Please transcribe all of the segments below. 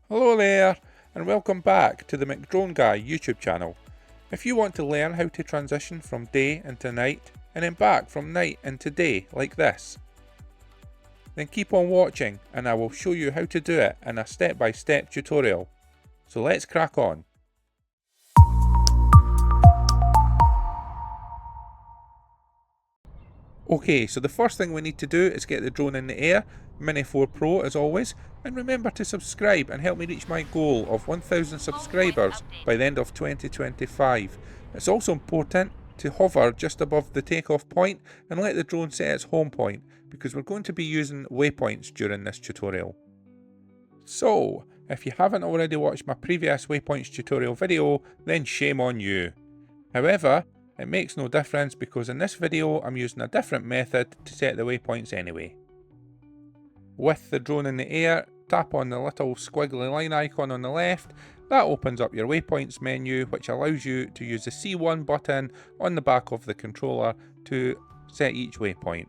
Hello there, and welcome back to the McDrone Guy YouTube channel. If you want to learn how to transition from day into night, and then back from night into day like this, then keep on watching and I will show you how to do it in a step-by-step tutorial. So let's crack on. Okay, so the first thing we need to do is get the drone in the air, Mini 4 Pro as always, and remember to subscribe and help me reach my goal of 1000 subscribers by the end of 2025. It's also important to hover just above the takeoff point and let the drone set its home point, because we're going to be using waypoints during this tutorial. So, if you haven't already watched my previous waypoints tutorial video, then shame on you. However, it makes no difference because in this video I'm using a different method to set the waypoints anyway. With the drone in the air, tap on the little squiggly line icon on the left. That opens up your waypoints menu, which allows you to use the C1 button on the back of the controller to set each waypoint.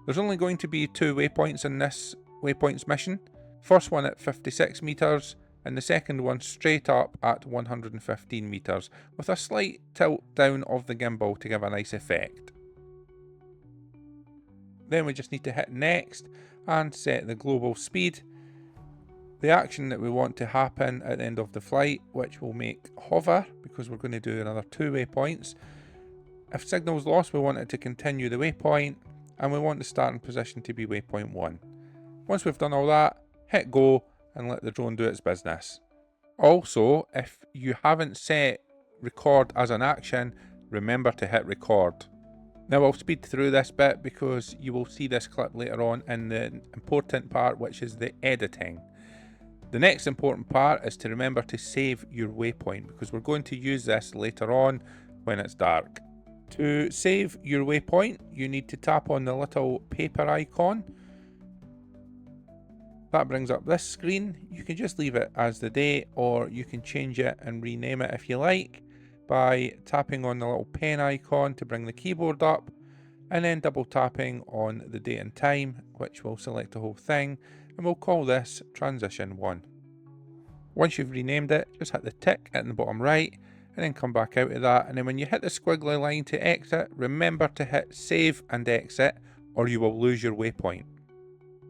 There's only going to be 2 waypoints in this waypoints mission. First one at 56 meters and the second one straight up at 115 meters, with a slight tilt down of the gimbal to give a nice effect. Then we just need to hit next and set the global speed, the action that we want to happen at the end of the flight, which will make hover, because we're going to do another 2 waypoints. If signal's lost, we want it to continue the waypoint, and we want the starting position to be waypoint 1. Once we've done all that, hit go and let the drone do its business. Also, if you haven't set record as an action, remember to hit record. Now I'll speed through this bit because you will see this clip later on in the important part, which is the editing. The next important part is to remember to save your waypoint, because we're going to use this later on when it's dark. To save your waypoint, you need to tap on the little paper icon. That brings up this screen. You can just leave it as the day, or you can change it and rename it if you like by tapping on the little pen icon to bring the keyboard up, and then double tapping on the date and time, which will select the whole thing, and we'll call this transition 1. Once you've renamed it, just hit the tick in the bottom right and then come back out of that, and then when you hit the squiggly line to exit, remember to hit save and exit or you will lose your waypoint.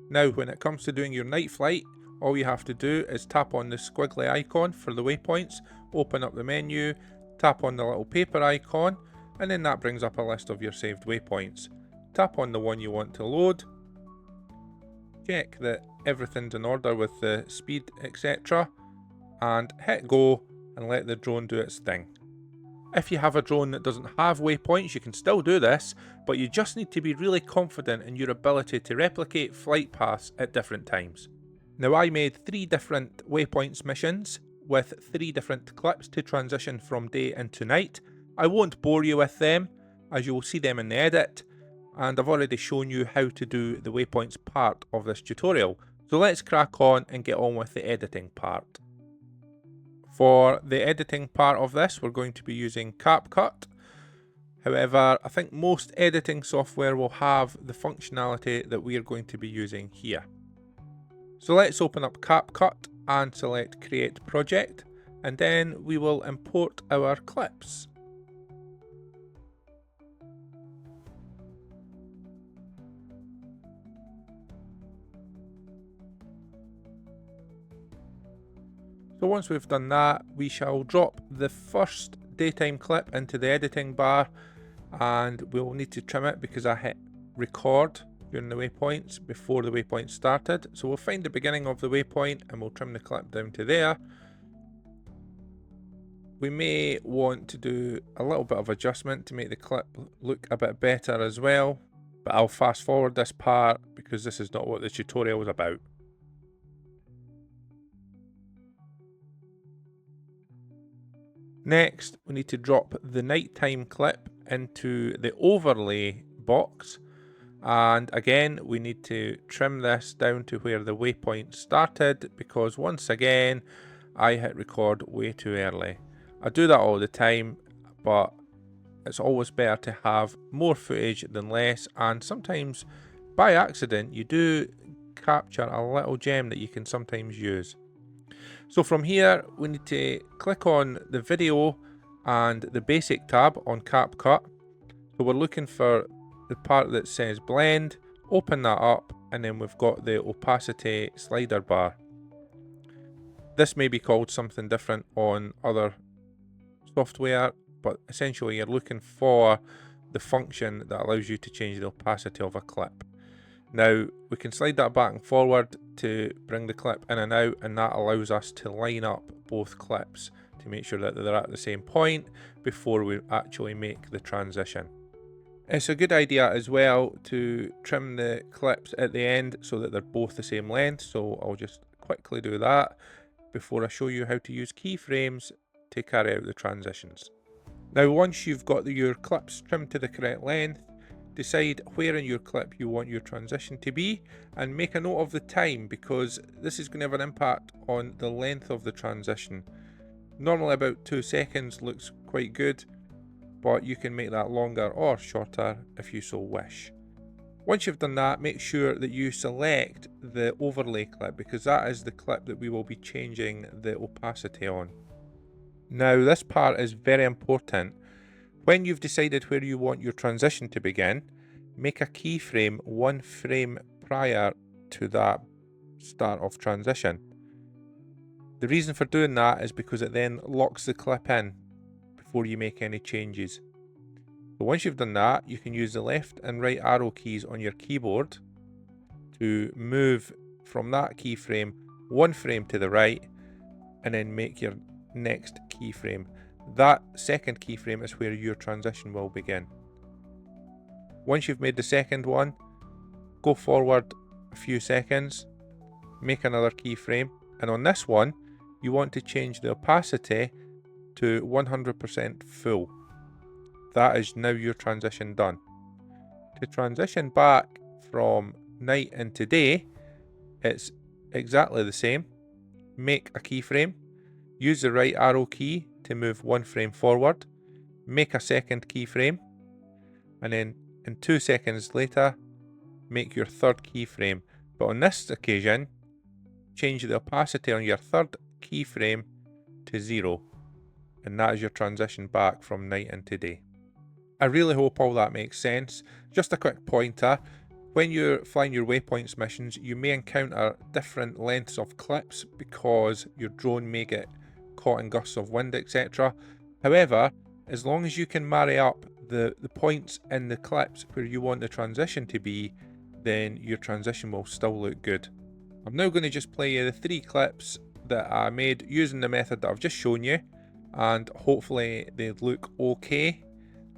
Now when it comes to doing your night flight, all you have to do is tap on the squiggly icon for the waypoints, open up the menu, tap on the little paper icon, and then that brings up a list of your saved waypoints. Tap on the one you want to load, check that everything's in order with the speed etc, and hit go and let the drone do its thing. If you have a drone that doesn't have waypoints, you can still do this, but you just need to be really confident in your ability to replicate flight paths at different times. Now I made 3 different waypoints missions with 3 different clips to transition from day into night. I won't bore you with them, as you will see them in the edit, and I've already shown you how to do the waypoints part of this tutorial. So let's crack on and get on with the editing part. For the editing part of this, we're going to be using Capcut. However, I think most editing software will have the functionality that we are going to be using here. So let's open up Capcut and select Create Project, and then we will import our clips. So once we've done that, we shall drop the first daytime clip into the editing bar, and we'll need to trim it because I hit record during the waypoints before the waypoint started. So we'll find the beginning of the waypoint and we'll trim the clip down to there. We may want to do a little bit of adjustment to make the clip look a bit better as well, but I'll fast forward this part because this is not what the tutorial is about. Next, we need to drop the nighttime clip into the overlay box, and again we need to trim this down to where the waypoint started, because once again I hit record way too early. I do that all the time, but it's always better to have more footage than less, and sometimes by accident you do capture a little gem that you can sometimes use. So from here, we need to click on the video and the basic tab on CapCut. So we're looking for the part that says blend, open that up, and then we've got the opacity slider bar. This may be called something different on other software, but essentially you're looking for the function that allows you to change the opacity of a clip. Now we can slide that back and forward to bring the clip in and out, and that allows us to line up both clips to make sure that they're at the same point before we actually make the transition. It's a good idea as well to trim the clips at the end so that they're both the same length, so I'll just quickly do that before I show you how to use keyframes to carry out the transitions. Now once you've got your clips trimmed to the correct length, decide where in your clip you want your transition to be and make a note of the time, because this is going to have an impact on the length of the transition. Normally about 2 seconds looks quite good, but you can make that longer or shorter if you so wish. Once you've done that, make sure that you select the overlay clip, because that is the clip that we will be changing the opacity on. Now this part is very important. When you've decided where you want your transition to begin, make a keyframe 1 frame prior to that start of transition. The reason for doing that is because it then locks the clip in before you make any changes. So once you've done that, you can use the left and right arrow keys on your keyboard to move from that keyframe 1 frame to the right, and then make your next keyframe. That second keyframe is where your transition will begin. Once you've made the second one, go forward a few seconds, make another keyframe, and on this one, you want to change the opacity to 100% full. That is now your transition done. To transition back from night into day, it's exactly the same. Make a keyframe, use the right arrow key to move 1 frame forward, make a second keyframe, and then in 2 seconds later, make your third keyframe. But on this occasion, change the opacity on your third keyframe to 0. And that is your transition back from night into day. I really hope all that makes sense. Just a quick pointer. When you're flying your waypoints missions, you may encounter different lengths of clips because your drone may get caught in gusts of wind, etc. However, as long as you can marry up the points in the clips where you want the transition to be, then your transition will still look good. I'm now going to just play you the 3 clips that I made using the method that I've just shown you, and hopefully they look okay,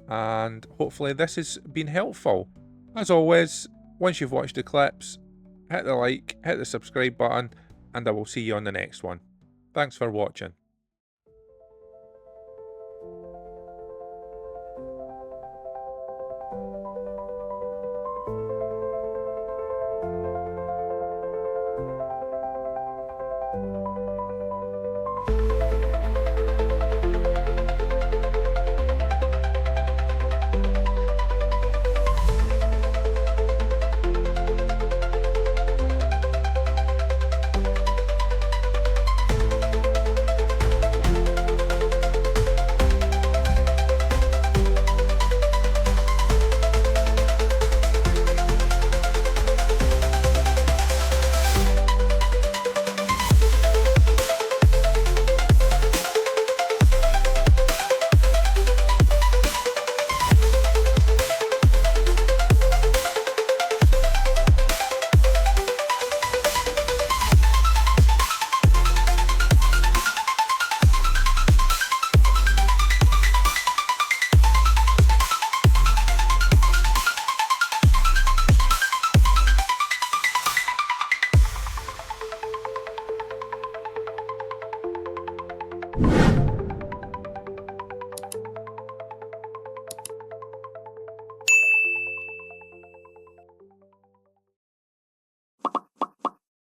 and hopefully this has been helpful. As always, once you've watched the clips, hit the like, hit the subscribe button, and I will see you on the next one. Thanks for watching.